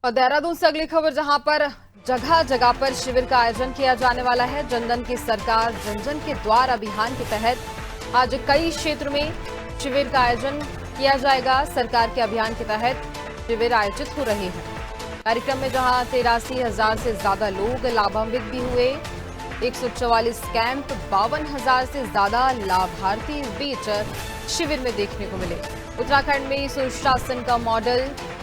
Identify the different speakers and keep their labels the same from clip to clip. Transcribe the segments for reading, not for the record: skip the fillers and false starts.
Speaker 1: और देहरादून से अगली खबर, जहां पर जगह जगह पर शिविर का आयोजन किया जाने वाला है। जन जन की सरकार जन जन के द्वार अभियान के तहत आज कई क्षेत्र में शिविर का आयोजन किया जाएगा। सरकार के अभियान के तहत शिविर आयोजित हो रहे हैं। कार्यक्रम में जहां 83,000 से ज्यादा लोग लाभान्वित भी हुए। 144 कैंप, 52,000 से ज्यादा लाभार्थी इस बीच शिविर में देखने को मिले। उत्तराखंड में सुशासन का मॉडल,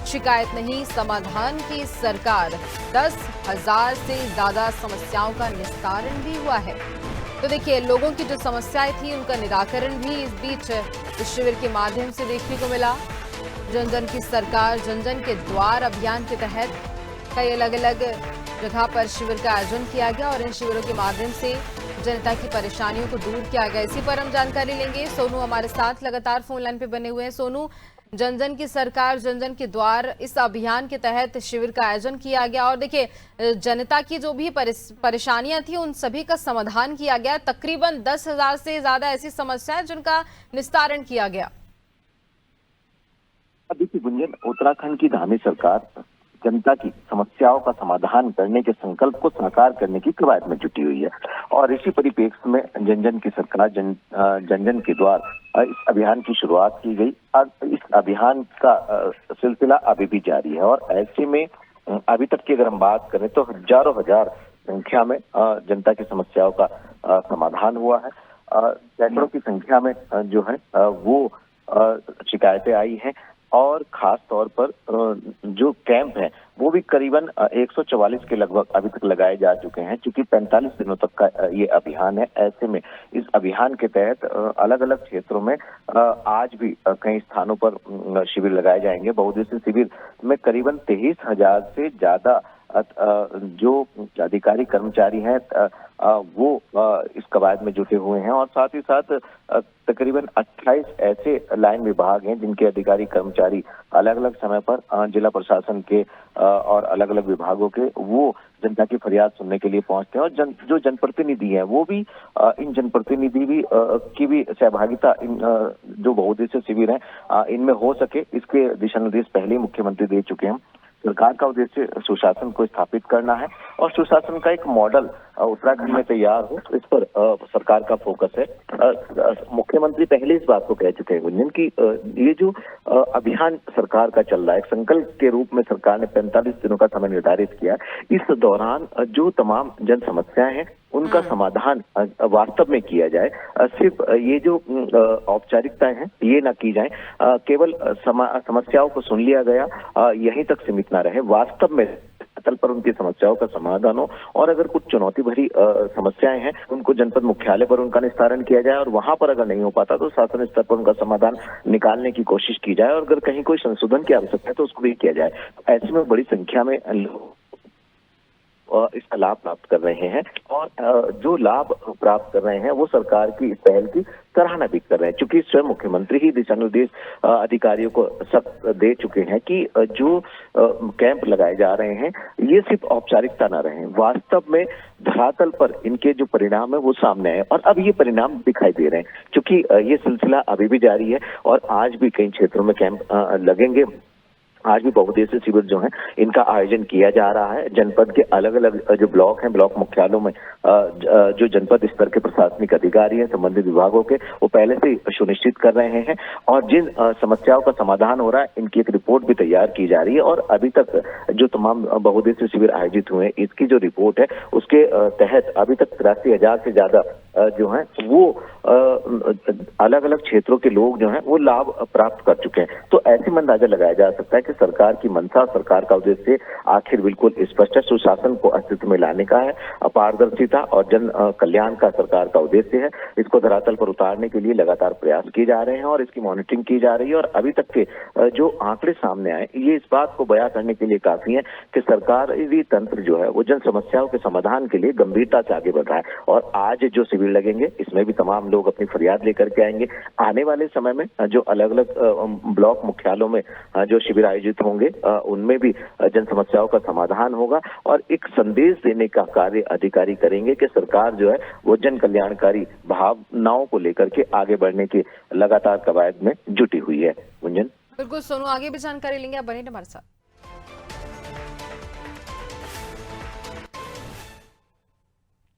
Speaker 1: शिकायत नहीं समाधान की सरकार, 10,000 से ज्यादा समस्याओं का निस्तारण भी हुआ है। तो देखिए, लोगों की जो समस्याएं थी उनका निराकरण भी इस बीच इस शिविर के माध्यम से देखने को मिला। जन जन की सरकार जन जन के द्वार अभियान के तहत कई अलग अलग जगह पर शिविर का आयोजन किया गया और इन शिविरों के माध्यम से जनता की परेशानियों को दूर किया गया। इसी पर हम जानकारी लेंगे। सोनू हमारे साथ लगातार फोन लाइन पे बने हुए हैं। सोनू, जन जन की सरकार जन जन के द्वार इस अभियान के तहत शिविर का आयोजन किया गया और देखिए, जनता की जो भी परेशानियां थी उन सभी का समाधान किया गया। तकरीबन 10,000 से ज्यादा ऐसी समस्याएं जिनका निस्तारण किया गया।
Speaker 2: देखिए गुंजन, उत्तराखंड की धामी सरकार जनता की समस्याओं का समाधान करने के संकल्प को साकार करने की कवायद में जुटी हुई है और इसी परिप्रेक्ष्य में जन जन की सरकार जन जन के द्वारा इस अभियान की शुरुआत की गई और इस अभियान का सिलसिला अभी भी जारी है। और ऐसे में अभी तक की अगर हम बात करें तो हजारों हजार संख्या में जनता की समस्याओं का समाधान हुआ है। सैकड़ों की संख्या में जो है वो शिकायतें आई हैं और खास तौर पर जो कैंप हैं वो भी करीबन 144 के लगभग अभी तक लगाए जा चुके हैं। क्योंकि 45 दिनों तक का ये अभियान है। ऐसे में इस अभियान के तहत अलग अलग क्षेत्रों में आज भी कई स्थानों पर शिविर लगाए जाएंगे। बहुउद्देशीय शिविर में करीबन 23,000 से ज्यादा जो अधिकारी कर्मचारी हैं वो इस कवायद में जुटे हुए हैं और साथ ही साथ तकरीबन 28 ऐसे लाइन विभाग हैं जिनके अधिकारी कर्मचारी अलग अलग समय पर जिला प्रशासन के और अलग अलग विभागों के वो जनता की फरियाद सुनने के लिए पहुंचते हैं। और जो जनप्रतिनिधि हैं वो भी इन जनप्रतिनिधि भी की भी सहभागिता इन जो बहुउद्देशीय शिविर हैं इनमें हो सके, इसके दिशा निर्देश पहले ही मुख्यमंत्री दे चुके हैं। सरकार का उद्देश्य सुशासन को स्थापित करना है और सुशासन का एक मॉडल उत्तराखंड में तैयार हो, इस पर सरकार का फोकस है। मुख्यमंत्री पहले इस बात को कह चुके हैं गुंजन की ये जो अभियान सरकार का चल रहा है, एक संकल्प के रूप में सरकार ने 45 दिनों का समय निर्धारित किया। इस दौरान जो तमाम जन समस्याएं हैं उनका समाधान वास्तव में किया जाए। सिर्फ ये जो औपचारिकताएं हैं ये ना की जाए, केवल समस्याओं को सुन लिया गया यहीं तक सीमित ना रहे, वास्तव में तल पर उनकी समस्याओं का समाधान हो। और अगर कुछ चुनौती भरी समस्याएं हैं उनको जनपद मुख्यालय पर उनका निस्तारण किया जाए और वहां पर अगर नहीं हो पाता तो शासन स्तर पर उनका समाधान निकालने की कोशिश की जाए और अगर कहीं कोई संशोधन की आवश्यकता है तो उसको भी किया जाए। ऐसे में बड़ी संख्या में लोग इसका लाभ प्राप्त कर रहे हैं और जो लाभ प्राप्त कर रहे हैं वो सरकार की इस पहल की सराहना भी कर रहे हैं। क्योंकि स्वयं मुख्यमंत्री ही दिशा निर्देश अधिकारियों को सख्त दे चुके हैं कि जो कैंप लगाए जा रहे हैं ये सिर्फ औपचारिकता ना रहे, वास्तव में धरातल पर इनके जो परिणाम है वो सामने आए और अब ये परिणाम दिखाई दे रहे हैं। क्योंकि ये सिलसिला अभी भी जारी है और आज भी कई क्षेत्रों में कैंप लगेंगे। आज भी बहुउद्देशीय शिविर जो है इनका आयोजन किया जा रहा है। जनपद के अलग अलग जो ब्लॉक हैं, ब्लॉक मुख्यालयों में जो जनपद स्तर के प्रशासनिक अधिकारी हैं संबंधित विभागों के, वो पहले से सुनिश्चित कर रहे हैं और जिन समस्याओं का समाधान हो रहा है इनकी एक रिपोर्ट भी तैयार की जा रही है। और अभी तक जो तमाम बहुउद्देशीय शिविर आयोजित हुए हैं इसकी जो रिपोर्ट है उसके तहत अभी तक 83,000 से ज्यादा जो है वो अलग अलग क्षेत्रों के लोग जो हैं वो लाभ प्राप्त कर चुके हैं। तो ऐसे में अंदाजा लगाया जा सकता है कि सरकार की मंशा, सरकार का उद्देश्य आखिर बिल्कुल स्पष्ट है। सुशासन को अस्तित्व में लाने का है, पारदर्शिता और जन कल्याण का सरकार का उद्देश्य है। इसको धरातल पर उतारने के लिए लगातार प्रयास किए जा रहे हैं और इसकी मॉनिटरिंग की जा रही है। और अभी तक के जो आंकड़े सामने आए ये इस बात को बयां करने के लिए काफी है कि सरकारी तंत्र जो है वो जन समस्याओं के समाधान के लिए गंभीरता से आगे बढ़ रहा है। और आज जो शिविर लगेंगे इसमें भी तमाम लोग अपनी फरियाद लेकर के आएंगे। आने वाले समय में जो अलग अलग ब्लॉक मुख्यालयों में जो शिविर आयोजित होंगे उनमें भी जन समस्याओं का समाधान होगा और एक संदेश देने का कार्य अधिकारी करेंगे कि सरकार जो है वो जन कल्याणकारी भावनाओं को लेकर के आगे बढ़ने की लगातार कवायद में जुटी हुई है। गुंजन,
Speaker 1: बिल्कुल सोनू, आगे भी जानकारी लेंगे, आप बने हमारे साथ।